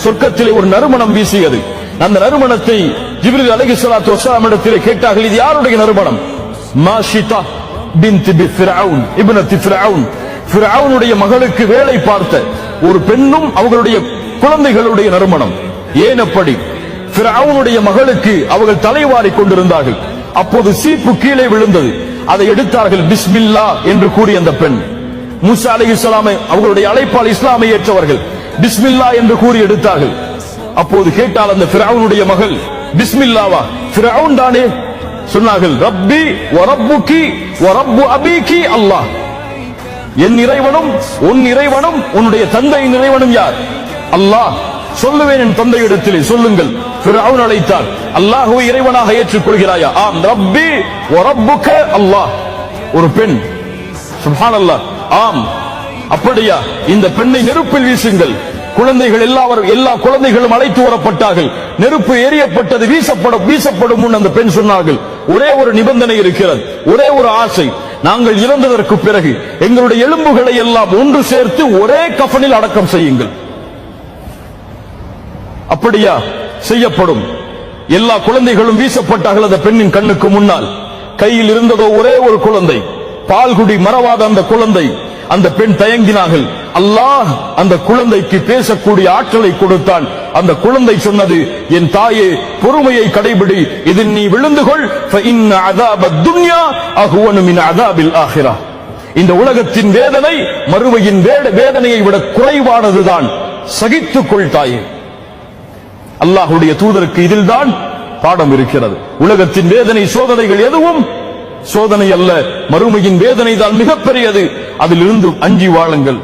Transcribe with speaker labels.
Speaker 1: சொர்க்கத்திலே ஒரு நறுமணம் வீசியது. அந்த நறுமணத்தை ஜிப்ரீல் அலைஹிஸ்ஸலாத்து வஸலாம் இடத்திலே கேட்டார்கள், இது யாருடைய நறுமணம்? மாஷிதா பின்த் ஃபிரௌன் இப்னத் ஃபிரௌன், ஃபிரௌனுடைய மகளுக்கு வேலை பார்த்த ஒரு பெண்ணும் அவர்களுடைய குழந்தைகளுடைய நறுமணம். ஏன் அப்படி? ஃபிரௌனுடைய மகளுக்கு அவர்கள் தலைவாரி கொண்டிருந்தார்கள். அப்போது சீப்பு கீழே விழுந்தது. அதை எடுத்தார்கள். பிஸ்மில்லா என்று கூறி அந்த பெண், மூசா அலைஹிஸ்ஸலாம் அவர்களுடைய அழைப்பால் இஸ்லாமை ஏற்றவர்கள், பிஸ்மில்லா என்று கூறி எடுத்தார்கள். அப்போது கேட்டால் அந்த ஃபிரௌனுடைய மகள், பிஸ்மில்லாவா? ஃபிரௌன் தானே. சொன்னார்கள், ரப்பி வ ரப்புகி வ ரப்பு அபீகி அல்லாஹ், என் இறைவனும் உன் இறைவனும் உன்னுடைய தந்தையின் இறைவனும் யார்? அல்லாஹ். சொல்லுவேன் என் தந்தையிடத்திலே, சொல்லுங்கள். ஃபிரௌன் அழைத்தார், அல்லாஹ்வை இறைவனாக ஏற்றுக்கொள்கிறாயா? ஆம். ரப்பி வ ரப்புக அல்லாஹ். ஒரு பெண், சுப்ஹானல்லாஹ். ஆம். அப்படியா? இந்த பெண்ணை நெருப்பில் வீசுங்கள். குழந்தைகள் எல்லா குழந்தைகளும் அழைத்து வரப்பட்டார்கள். நெருப்பு எரியப்பட்டது. வீசப்படும் முன் அந்த பெண் சொன்னார்கள், ஒரே ஒரு நிபந்தனை இருக்கிறது, ஒரே ஒரு ஆசை. நாங்கள் இறந்ததற்கு பிறகு எங்களுடைய எலும்புகளை எல்லாம் ஒன்று சேர்த்து ஒரே கஃனில் அடக்கம் செய்யுங்கள். அப்படியா? செய்யப்படும். எல்லா குழந்தைகளும் வீசப்பட்டார்கள் அந்த பெண்ணின் கண்ணுக்கு முன்னால். கையில் இருந்ததோ ஒரே ஒரு குழந்தை, பால்குடி மறவாத அந்த குழந்தை. அந்த பெண் தயங்கினார்கள். அல்லாஹ் அந்த குழந்தைக்கு பேசக்கூடிய ஆற்றலை கொடுத்தான். அந்த குழந்தை சொன்னது, என் தாயே, பொறுமையை கடைபிடி, இதில் நீ விழுந்து கொள். ஃபஇன்ன அஸாபத் துன்யா அஹ்வனு மின் அஸாபில் ஆখিরাহ. இந்த உலகத்தின் வேதனை மறுமையின் வேதனையை விட குறைவானதுதான். சகித்துக்கொள் தாயே. அல்லாஹ்வுடைய தூதருக்கு இதில்தான் பாடம் இருக்கிறது. உலகத்தின் வேதனை, சோதனைகள் எதுவும் சோதனை அல்ல, மறுமையின் வேதனை தான் மிகப்பெரியது. அதிலிருந்து அஞ்சி வாழுங்கள்.